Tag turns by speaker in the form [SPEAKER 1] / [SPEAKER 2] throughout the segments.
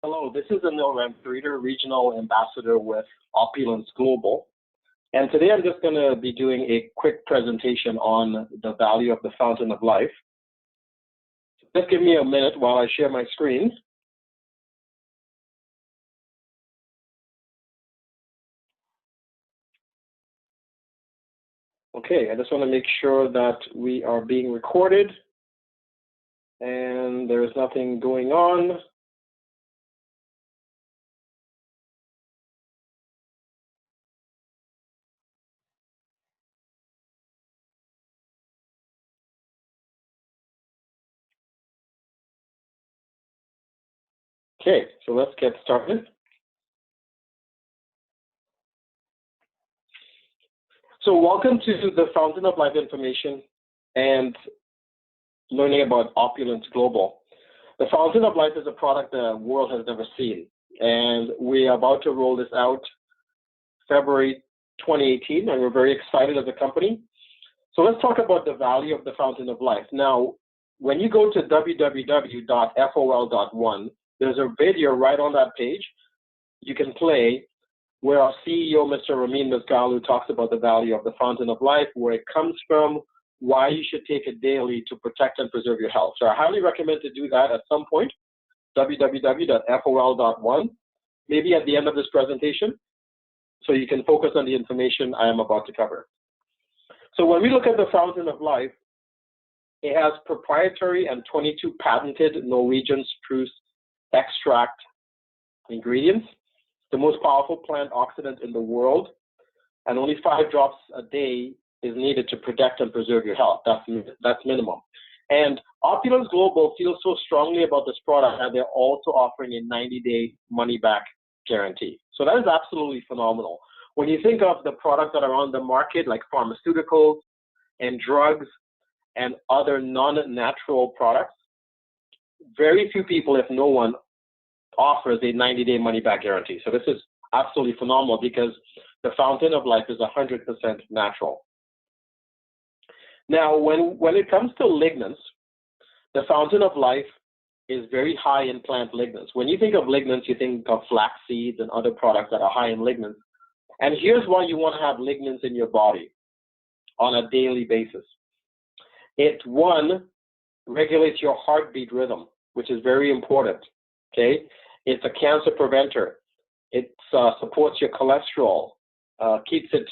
[SPEAKER 1] Hello, this is Anil Ramtreater, Regional Ambassador with Opulence Global. And today I'm just going to be doing a quick presentation on the value of the fountain of life. Just give me a minute while I share my screen. Okay, I just want to make sure that we are being recorded and there's nothing going on. Okay, so let's get started. So welcome to the Fountain of Life information and learning about Opulence Global. The Fountain of Life is a product the world has never seen, and we are about to roll this out February 2018, and we're very excited as a company. So let's talk about the value of the Fountain of Life. Now, when you go to www.fol.one, there's a video right on that page you can play where our CEO, Mr. Ramin Mazgalu, talks about the value of the Fountain of Life, where it comes from, why you should take it daily to protect and preserve your health. So I highly recommend to do that at some point, www.fol.one, maybe at the end of this presentation, so you can focus on the information I am about to cover. So when we look at the Fountain of Life, it has proprietary and 22 patented Norwegian spruce extract ingredients, the most powerful plant oxidant in the world, and only 5 drops a day is needed to protect and preserve your health. That's minimum. And Opulence Global feels so strongly about this product that they're also offering a 90-day money-back guarantee. So that is absolutely phenomenal. When you think of the products that are on the market, like pharmaceuticals and drugs and other non-natural products, very few people, if no one, offers a 90-day money-back guarantee. So this is absolutely phenomenal because the Fountain of Life is 100% natural. Now, when it comes to lignans, the Fountain of Life is very high in plant lignans. When you think of lignans, you think of flax seeds and other products that are high in lignans. And here's why you want to have lignans in your body on a daily basis. It, one, regulates your heartbeat rhythm, which is very important, okay? It's a cancer preventer. It supports your cholesterol, keeps it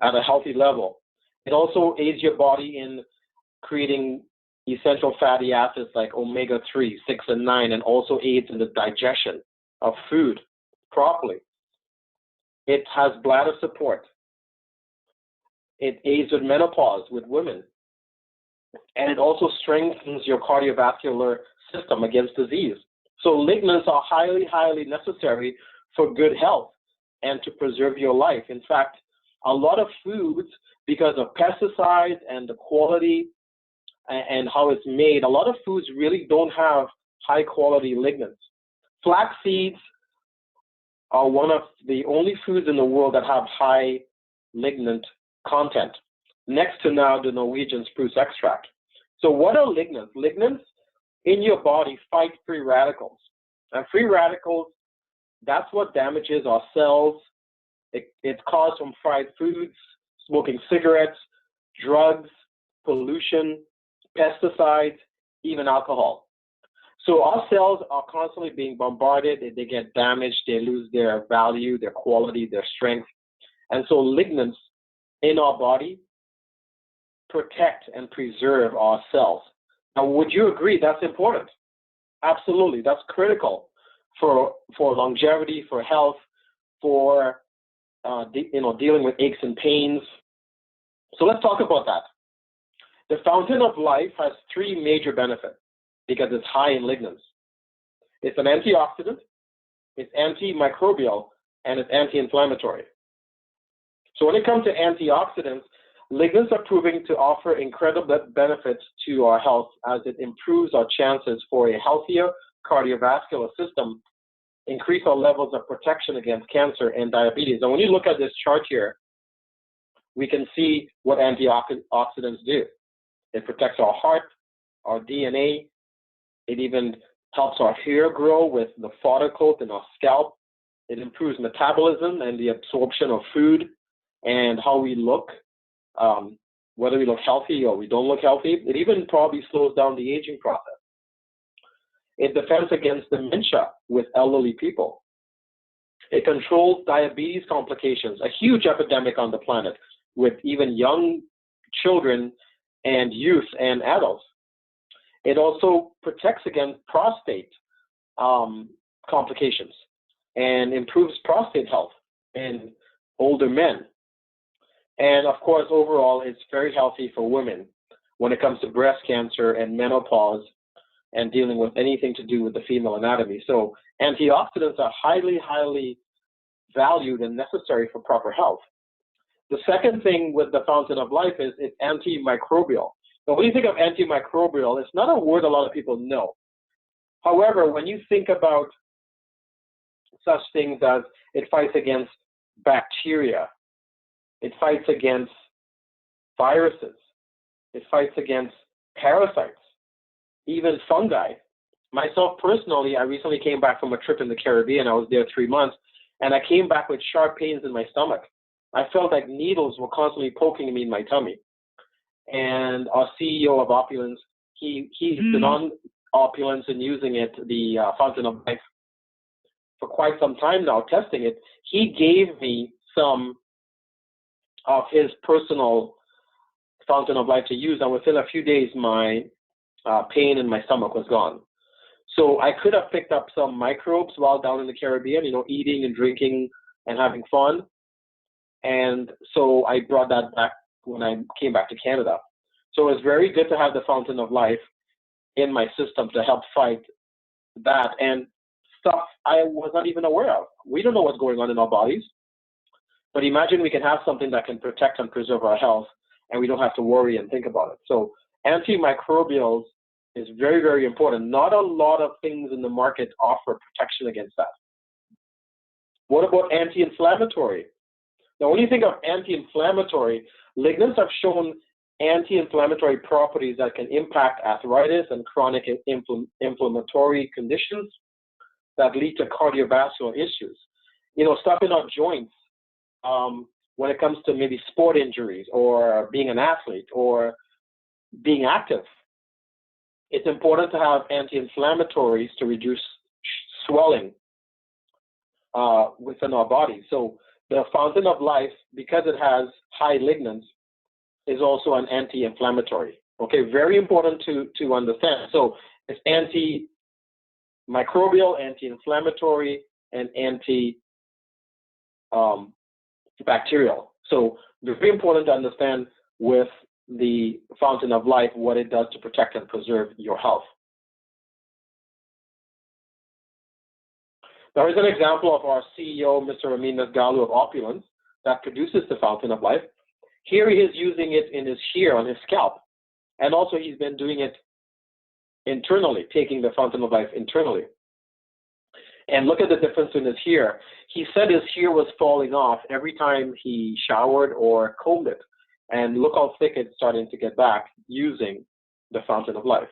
[SPEAKER 1] at a healthy level. It also aids your body in creating essential fatty acids like omega-3, 6, and 9, and also aids in the digestion of food properly. It has bladder support. It aids with menopause with women. And it also strengthens your cardiovascular system against disease. So lignans are highly, highly necessary for good health and to preserve your life. In fact, a lot of foods, because of pesticides and the quality and how it's made, a lot of foods really don't have high quality lignans. Flax seeds are one of the only foods in the world that have high lignant content, next to now the Norwegian spruce extract. So what are lignans? Lignans in your body fight free radicals. And free radicals, that's what damages our cells. It's caused from fried foods, smoking cigarettes, drugs, pollution, pesticides, even alcohol. So our cells are constantly being bombarded. They get damaged. They lose their value, their quality, their strength. And so lignans in our body protect and preserve our cells. Now, would you agree that's important? Absolutely. That's critical for longevity, for health, for dealing with aches and pains. So let's talk about that. The Fountain of Life has 3 major benefits because it's high in lignans. It's an antioxidant, it's antimicrobial, and it's anti-inflammatory. So when it comes to antioxidants, lignans are proving to offer incredible benefits to our health as it improves our chances for a healthier cardiovascular system, increase our levels of protection against cancer and diabetes. And when you look at this chart here, we can see what antioxidants do. It protects our heart, our DNA. It even helps our hair grow with the follicles in our scalp. It improves metabolism and the absorption of food and how we look, whether we look healthy or we don't look healthy. It even probably slows down the aging process. It defends against dementia with elderly people. It controls diabetes complications, a huge epidemic on the planet with even young children and youth and adults. It also protects against prostate complications and improves prostate health in older men. And of course, overall, it's very healthy for women when it comes to breast cancer and menopause and dealing with anything to do with the female anatomy. So antioxidants are highly, highly valued and necessary for proper health. The second thing with the fountain of life is it's antimicrobial. Now, when you think of antimicrobial, it's not a word a lot of people know. However, when you think about such things as it fights against bacteria, it fights against viruses, it fights against parasites, even fungi. Myself personally, I recently came back from a trip in the Caribbean. I was there 3 months, and I came back with sharp pains in my stomach. I felt like needles were constantly poking me in my tummy. And our CEO of Opulence, he's been on Opulence and using it, the Fountain of Life, for quite some time now, testing it. He gave me some of his personal Fountain of Life to use, and within a few days, my pain in my stomach was gone. So I could have picked up some microbes while down in the Caribbean, eating and drinking and having fun. And so I brought that back when I came back to Canada. So it's very good to have the Fountain of Life in my system to help fight that and stuff I was not even aware of. We don't know what's going on in our bodies. But imagine we can have something that can protect and preserve our health, and we don't have to worry and think about it. So antimicrobials is very, very important. Not a lot of things in the market offer protection against that. What about anti-inflammatory? Now, when you think of anti-inflammatory, lignans have shown anti-inflammatory properties that can impact arthritis and chronic inflammatory conditions that lead to cardiovascular issues. Stuff in our joints when it comes to maybe sport injuries or being an athlete or being active. It's important to have anti-inflammatories to reduce swelling within our body. So the Fountain of Life, because it has high lignans, is also an anti-inflammatory. Okay, very important to understand. So it's antimicrobial, anti-inflammatory, and anti-bacterial. So very important to understand with the Fountain of Life what it does to protect and preserve your health. Now, here's an example of our CEO, Mr. Amin Nasgalu of Opulence, that produces the Fountain of Life. Here he is using it in his hair, on his scalp. And also he's been doing it internally, taking the Fountain of Life internally. And look at the difference in his hair. He said his hair was falling off every time he showered or combed it. And look how thick it's starting to get back using the Fountain of Life.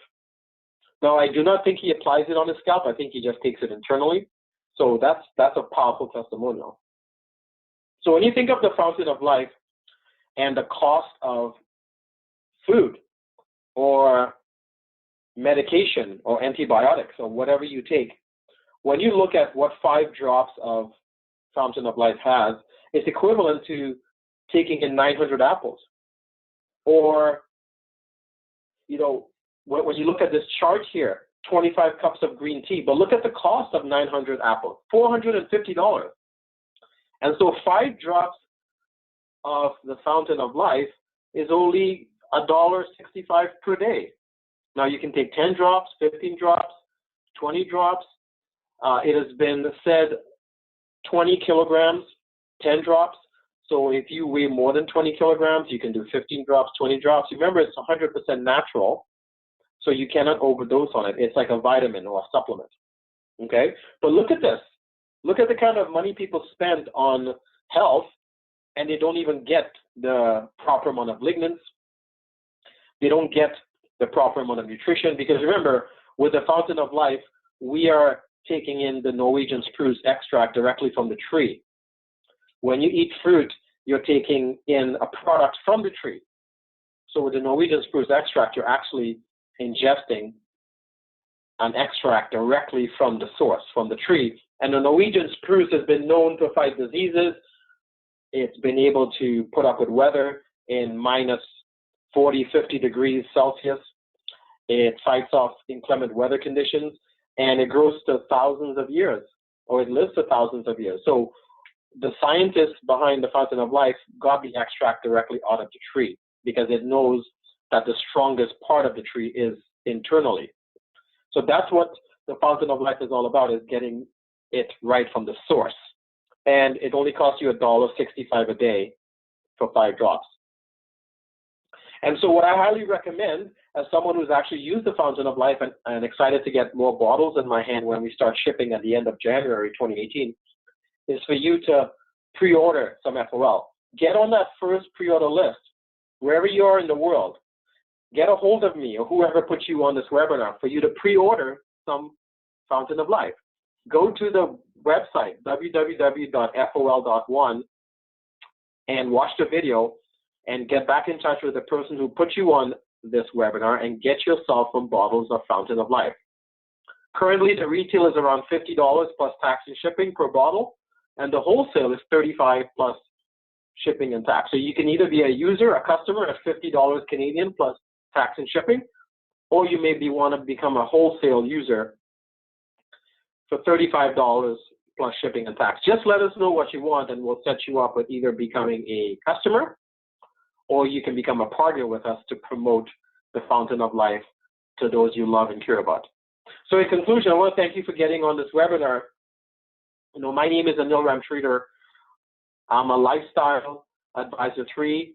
[SPEAKER 1] Now, I do not think he applies it on his scalp. I think he just takes it internally. So that's a powerful testimonial. So when you think of the Fountain of Life and the cost of food or medication or antibiotics or whatever you take, when you look at what 5 drops of Fountain of Life has, it's equivalent to taking in 900 apples. Or, when you look at this chart here, 25 cups of green tea, but look at the cost of 900 apples, $450. And so 5 drops of the Fountain of Life is only $1.65 per day. Now you can take 10 drops, 15 drops, 20 drops. It has been said 20 kilograms, 10 drops. So if you weigh more than 20 kilograms, you can do 15 drops, 20 drops. Remember, it's 100% natural, so you cannot overdose on it. It's like a vitamin or a supplement, okay? But look at this. Look at the kind of money people spend on health, and they don't even get the proper amount of lignans. They don't get the proper amount of nutrition, because remember, with the Fountain of Life, we are taking in the Norwegian spruce extract directly from the tree. When you eat fruit, you're taking in a product from the tree. So with the Norwegian spruce extract, you're actually ingesting an extract directly from the source, from the tree. And the Norwegian spruce has been known to fight diseases. It's been able to put up with weather in minus 40, 50 degrees Celsius. It fights off inclement weather conditions, and it grows to thousands of years, or it lives to thousands of years. So the scientists behind the Fountain of Life got the extract directly out of the tree because it knows that the strongest part of the tree is internally. So that's what the Fountain of Life is all about, is getting it right from the source. And it only costs you $1.65 a day for 5 drops. And so what I highly recommend, as someone who's actually used the Fountain of Life and excited to get more bottles in my hand when we start shipping at the end of January 2018, is for you to pre-order some FOL. Get on that first pre-order list, wherever you are in the world. Get a hold of me or whoever put you on this webinar for you to pre-order some Fountain of Life. Go to the website, www.fol.one, and watch the video and get back in touch with the person who put you on this webinar and get yourself some bottles of Fountain of Life. Currently, the retail is around $50 plus tax and shipping per bottle, and the wholesale is $35 plus shipping and tax. So you can either be a user, a customer at $50 Canadian plus tax and shipping, or you maybe want to become a wholesale user for $35 plus shipping and tax. Just let us know what you want, and we'll set you up with either becoming a customer, or you can become a partner with us to promote the Fountain of Life to those you love and care about. So in conclusion, I want to thank you for getting on this webinar. You know, my name is Anil Ramtreater. I'm a lifestyle advisor 3,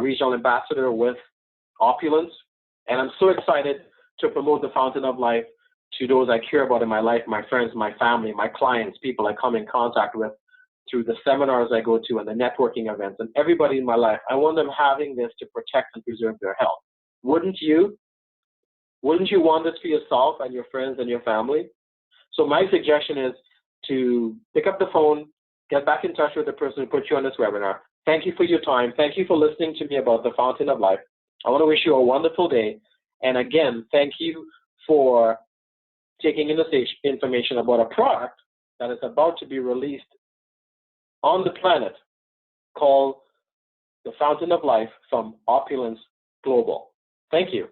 [SPEAKER 1] regional ambassador with Opulence, and I'm so excited to promote the Fountain of Life to those I care about in my life, my friends, my family, my clients, people I come in contact with through the seminars I go to and the networking events, and everybody in my life. I want them having this to protect and preserve their health. Wouldn't you? Wouldn't you want this for yourself and your friends and your family? So my suggestion is to pick up the phone, get back in touch with the person who put you on this webinar. Thank you for your time. Thank you for listening to me about the Fountain of Life. I want to wish you a wonderful day. And again, thank you for taking in this information about a product that is about to be released on the planet called the Fountain of Life from Opulence Global. Thank you.